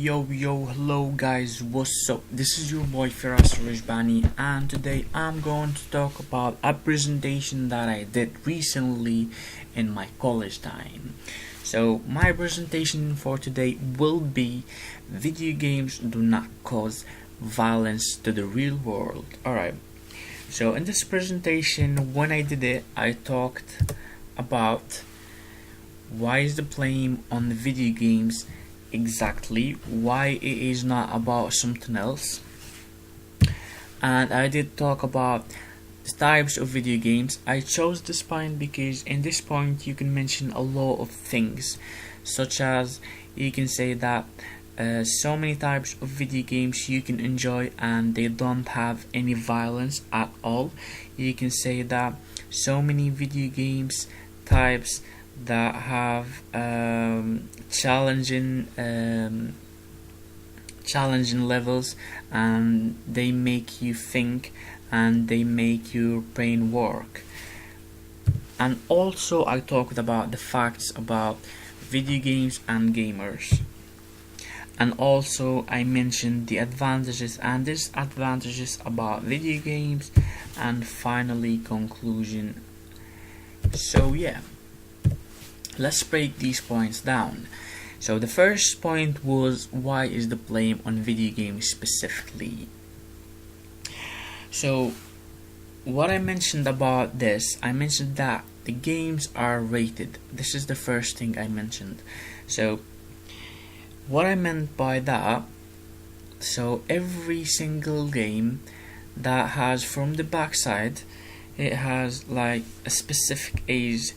Hello guys, what's up? This is your boy Firas Rajbani, and today I'm going to talk about a presentation that I did recently in my college time. So, my presentation for today will be video games do not cause violence to the real world. Alright, so in this presentation, when I did it, I talked about why is the blame on the video games exactly, why it is not about something else, and I did talk about the types of video games. I chose this point because in this point you can mention a lot of things, such as you can say that so many types of video games you can enjoy and they don't have any violence at all. You can say that so many video games types that have challenging levels, and they make you think and they make your brain work. And also I talked about the facts about video games and gamers, and also I mentioned the advantages and disadvantages about video games, and finally conclusion. So yeah, let's break these points down. So the first point was, why is the blame on video games specifically? So what I mentioned about this, I mentioned that the games are rated. This is the first thing I mentioned. So what I meant by that, so every single game that has from the backside, it has like a specific age.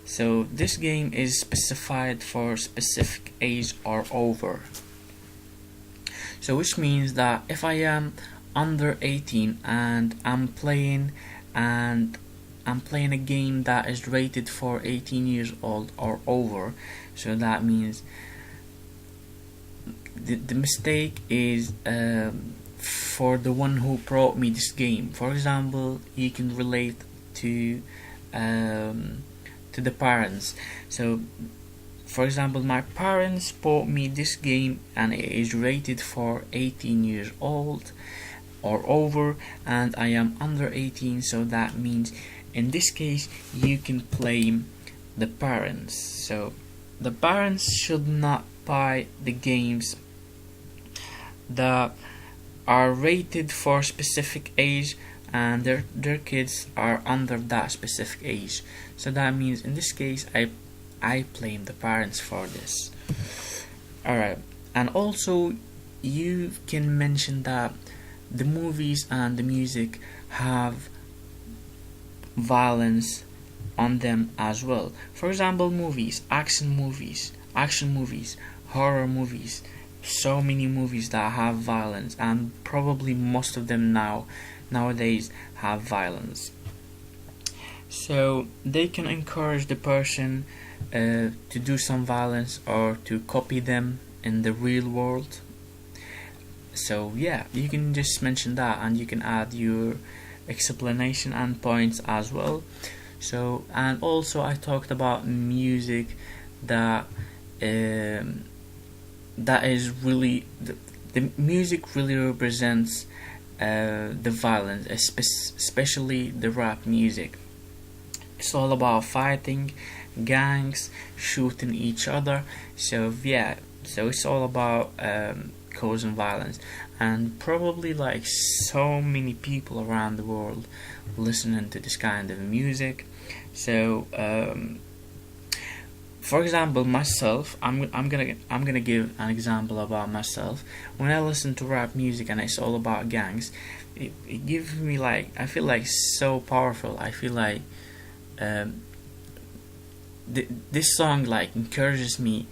So this game is specified for specific age or over. So which means that if I am under 18 and I'm playing a game that is rated for 18 years old or over, so that means the mistake is for the one who brought me this game. For example, you can relate to the parents. So for example, my parents bought me this game and it is rated for 18 years old or over, and I am under 18, so that means in this case you can blame the parents. So the parents should not buy the games that are rated for specific age and their kids are under that specific age. So that means in this case I blame the parents for this. Alright, and also you can mention that the movies and the music have violence on them as well. For example, movies, action movies, horror movies, so many movies that have violence, and probably most of them nowadays have violence. So they can encourage the person to do some violence or to copy them in the real world. So yeah, you can just mention that and you can add your explanation and points as well. So, and also I talked about music that is really the music really represents the violence, especially the rap music. It's all about fighting, gangs, shooting each other. So yeah, so it's all about causing violence, and probably like so many people around the world listening to this kind of music. So for example, myself, I'm gonna give an example about myself. When I listen to rap music and it's all about gangs, it gives me like, I feel like so powerful. I feel like this song like encourages me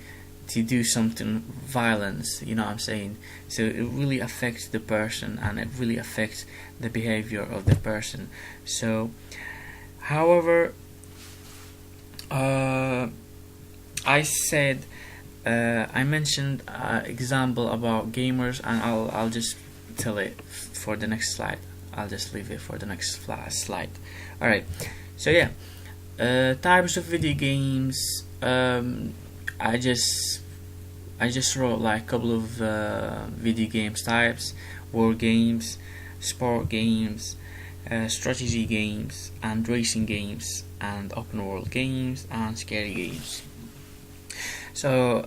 to do something violence, you know what I'm saying? So it really affects the person and it really affects the behavior of the person. So however, I said I mentioned example about gamers, and I'll just tell it for the next slide. I'll just leave it for the next slide. Alright, so yeah, types of video games. I just I just wrote like a couple of video games types: war games, sport games, strategy games, and racing games, and open world games, and scary games. So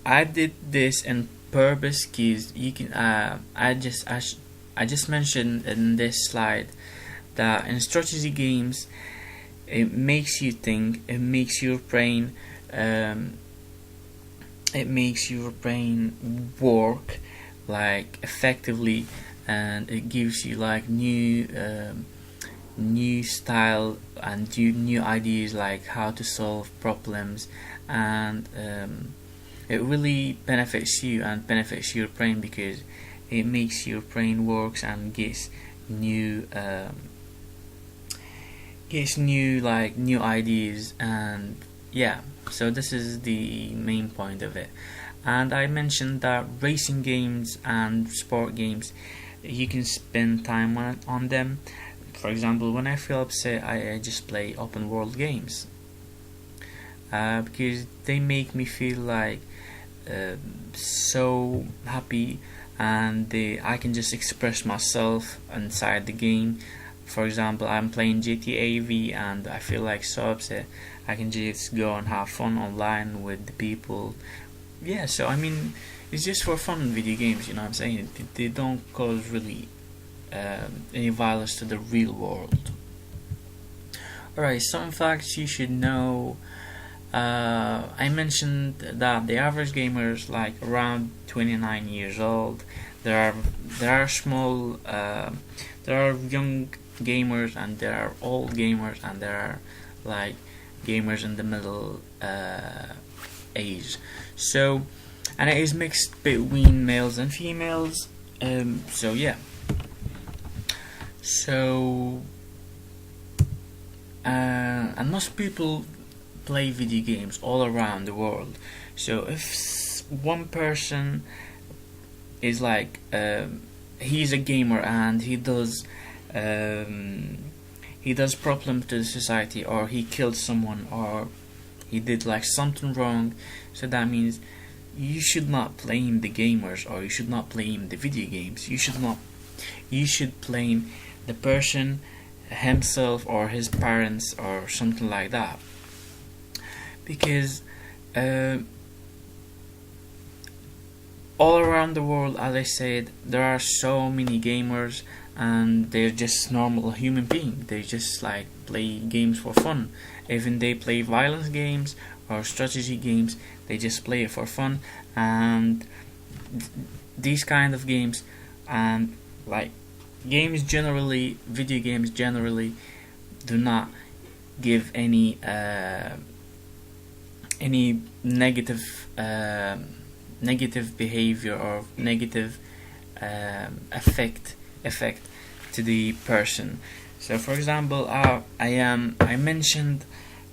I did this in purpose because you can. I just mentioned in this slide that in strategy games, it makes you think. It makes your brain. It makes your brain work like effectively, and it gives you like new style and new ideas like how to solve problems, and it really benefits you and benefits your brain because it makes your brain works and gets new ideas. And yeah, so this is the main point of it. And I mentioned that racing games and sport games, you can spend time on them. For example, when I feel upset, I just play open world games because they make me feel like so happy, and I can just express myself inside the game. For example, I'm playing GTA V and I feel like so upset. I can just go and have fun online with the people. Yeah, so I mean, it's just for fun video games, you know what I'm saying? They don't cause really any violence to the real world. Alright, some facts you should know. I mentioned that the average gamer is like around 29 years old. There are small, there are young gamers, and there are old gamers, and there are like gamers in the middle age. So, and it is mixed between males and females. So yeah. So, and most people play video games all around the world. So if one person is like he's a gamer and he does problems to the society, or he killed someone, or he did like something wrong, so that means you should not blame the gamers, or you should not blame the video games. You should blame the person himself or his parents or something like that, because all around the world, as I said, there are so many gamers, and they're just normal human beings. They just like play games for fun. Even they play violence games or strategy games, they just play it for fun. And these kind of games, and like games generally, video games generally, do not give any negative behavior or negative effect to the person. So for example, I mentioned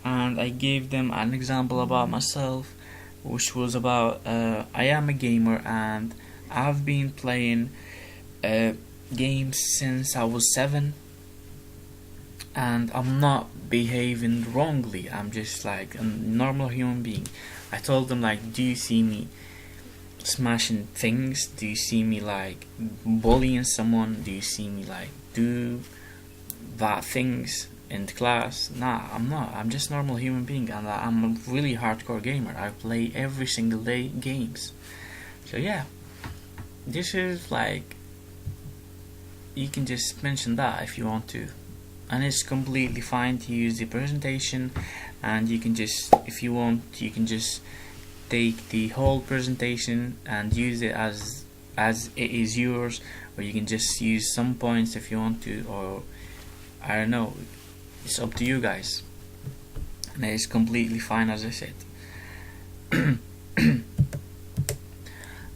and I gave them an example about myself, which was about I am a gamer and I've been playing games since I was 7, and I'm not behaving wrongly. I'm just like a normal human being. I told them like, do you see me smashing things? Do you see me like bullying someone? Do you see me like do bad things in the class? Nah, I'm not. I'm just a normal human being, and I'm a really hardcore gamer. I play every single day games. So yeah, this is like, you can just mention that if you want to, and it's completely fine to use the presentation, and you can just, if you want, you can just take the whole presentation and use it as it is yours, or you can just use some points if you want to, or I don't know, it's up to you guys, and it's completely fine, as I said.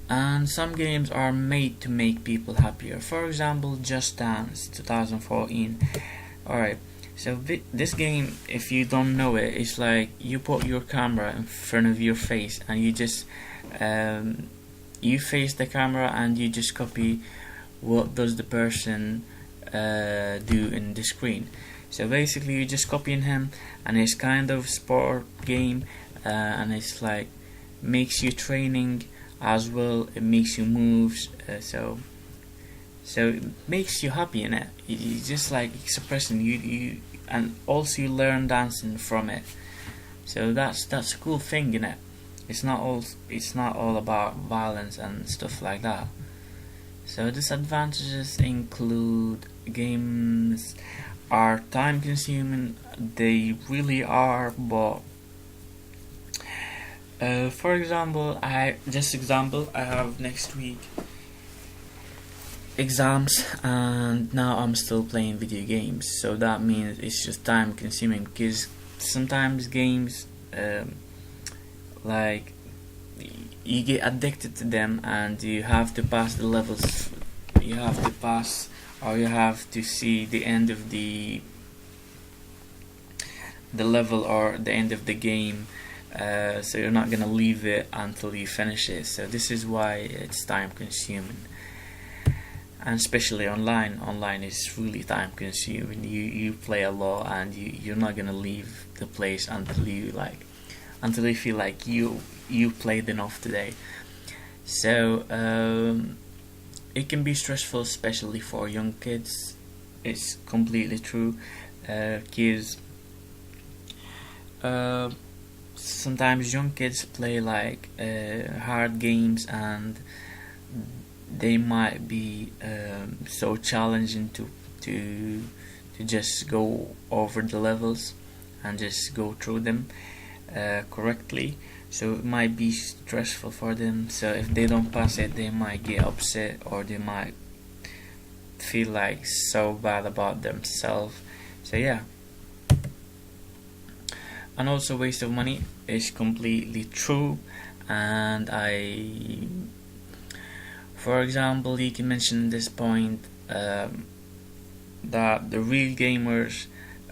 And some games are made to make people happier. For example, Just Dance 2014. Alright, so this game, if you don't know it, it's like you put your camera in front of your face, and you just you face the camera and you just copy what does the person do in the screen. So basically you're just copying him, and it's kind of sport game, and it's like makes you training as well. It makes you moves, so it makes you happy in it. You just like expressing you, and also you learn dancing from it. So that's a cool thing in it. It's not all about violence and stuff like that. So disadvantages include games are time consuming. They really are, but for example, I have next week exams, and now I'm still playing video games, so that means it's just time consuming, because sometimes games like you get addicted to them and you have to pass the levels, you have to pass, or you have to see the end of the level or the end of the game, so you're not gonna leave it until you finish it. So this is why it's time consuming, and especially online is really time consuming. You play a lot, and you're not gonna leave the place until you feel like you played enough today. So it can be stressful, especially for young kids. It's completely true, because sometimes young kids play like hard games, and they might be so challenging to just go over the levels and just go through them correctly. So it might be stressful for them. So if they don't pass it, they might get upset, or they might feel like so bad about themselves. So yeah. And also waste of money is completely true, and for example, you can mention this point, that the real gamers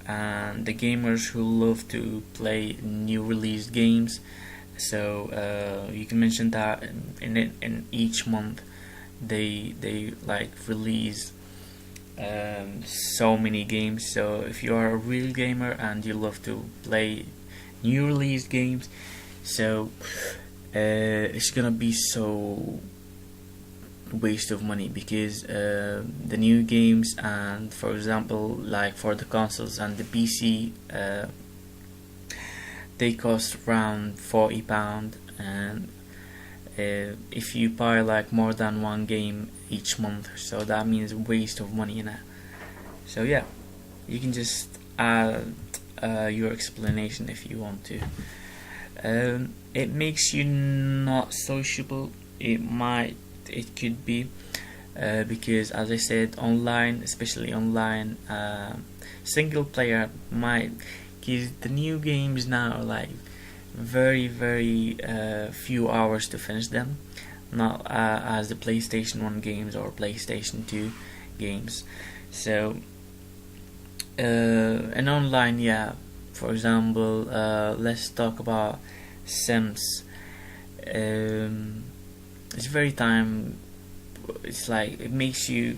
and the gamers who love to play new released games, so you can mention that in each month they like release so many games. So if you are a real gamer and you love to play new released games, so it's gonna be so waste of money, because the new games, and for example like for the consoles and the PC, they cost around £40, and if you buy like more than one game each month, so that means waste of money in it. So yeah, you can just add your explanation if you want to. It makes you not sociable. It could be because, as I said, online, especially online, single player might, because the new games now are like very few hours to finish them, not as the PlayStation 1 games or PlayStation 2 games. So and online, yeah, for example, let's talk about Sims. It's very time, it's like it makes you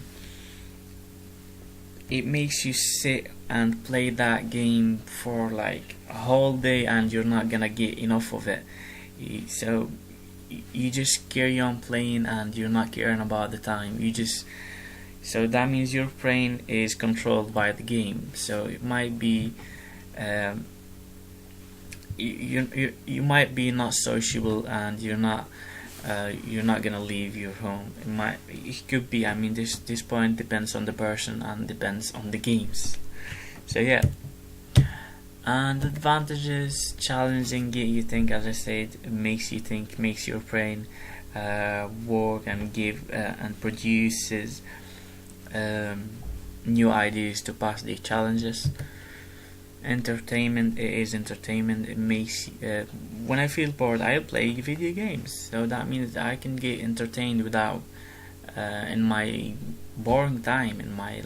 sit and play that game for like a whole day, and you're not gonna get enough of it. So you just carry on playing, and you're not caring about the time. So that means your brain is controlled by the game. So it might be you might be not sociable, and you're not gonna leave your home. It could be, I mean, this point depends on the person and depends on the games. So yeah. And advantages, challenging, get you think, as I said, makes you think, makes your brain work and give and produces new ideas to pass the challenges. Entertainment, it is entertainment. It makes when I feel bored, I play video games, so that means I can get entertained without in my boring time, in my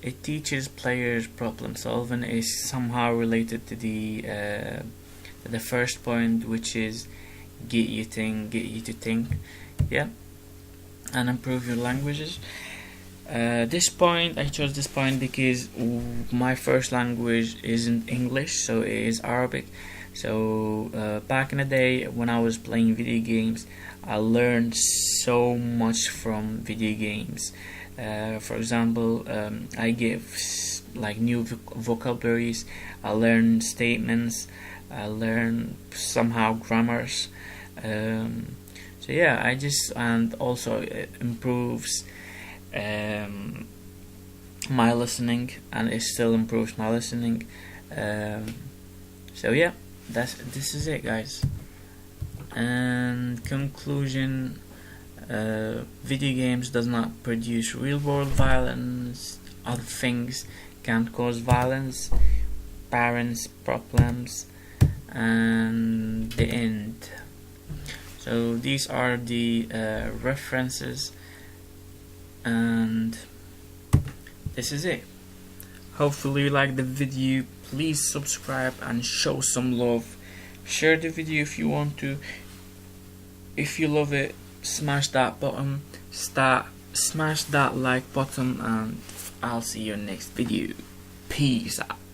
it teaches players problem solving. Is somehow related to the first point, which is get you to think, yeah, and improve your languages. This point, I chose this point because my first language isn't English, so it is Arabic. So back in the day when I was playing video games, I learned so much from video games. For example, I give like new vocabularies, I learn statements, I learn somehow grammars. So yeah, and also it improves my listening, and it still improves my listening. So yeah, this is it, guys. And conclusion, video games does not produce real world violence. Other things can cause violence, parents problems, and the end. So these are the references, and this is it. Hopefully you like the video. Please subscribe and show some love. Share the video if you want to. If you love it, smash that button, smash that like button, and I'll see you in next video. Peace out.